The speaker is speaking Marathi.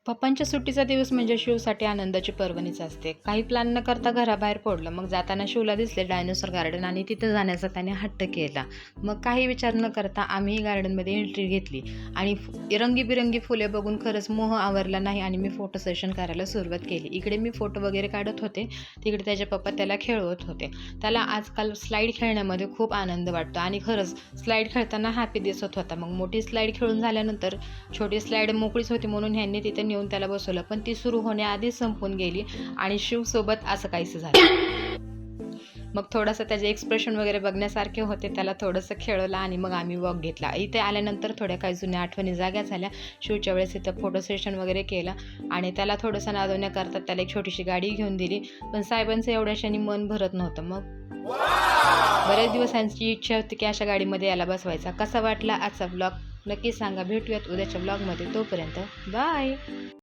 पप्पांच्या सुट्टीचा दिवस म्हणजे शिवसाठी आनंदाची पर्वणीच असते. काही प्लॅन न करता घराबाहेर पडलं. मग जाताना शिवला दिसले डायनोसॉर गार्डन आणि तिथं जाण्याचा त्याने हट्ट केला. मग काही विचार न करता आम्ही गार्डनमध्ये एंट्री घेतली आणि रंगीबिरंगी फुले बघून खरंच मोह आवरला नाही आणि मी फोटो सेशन करायला सुरुवात केली. इकडे मी फोटो वगैरे काढत होते, तिकडे त्याचे पप्पा त्याला खेळवत होते. त्याला आजकाल स्लाईड खेळण्यामध्ये खूप आनंद वाटतो आणि खरंच स्लाईड खेळताना हॅपी दिसत होता. मग मोठी स्लाईड खेळून झाल्यानंतर छोटी स्लाईड मोकळीच होती म्हणून ह्यांनी तिथे नेऊन त्याला बसवलं, पण ती सुरू होण्याआधीच संपून गेली आणि शिवसोबत असं काहीसं झालं. मग थोडंसं त्याचे एक्सप्रेशन वगैरे बघण्यासारखे होते. त्याला थोडंसं खेळवलं आणि मग आम्ही वॉक घेतला. इथे आल्यानंतर थोड्या काही जुन्या आठवणी जाग्या झाल्या. शिवच्या वेळेस इथं फोटो सेशन वगैरे केलं आणि त्याला थोडंसं नादवण्याकरता त्याला एक छोटीशी गाडी घेऊन दिली, पण साहेबांचं एवढ्याशाने मन भरत नव्हतं. मग बरेच दिवसांची इच्छा होती की अशा गाडीमध्ये याला बसवायचा. कसा वाटला आजचा ब्लॉग नक्की सांगा. भेटूयात उद्याच्या ब्लॉगमध्ये. तोपर्यंत बाय.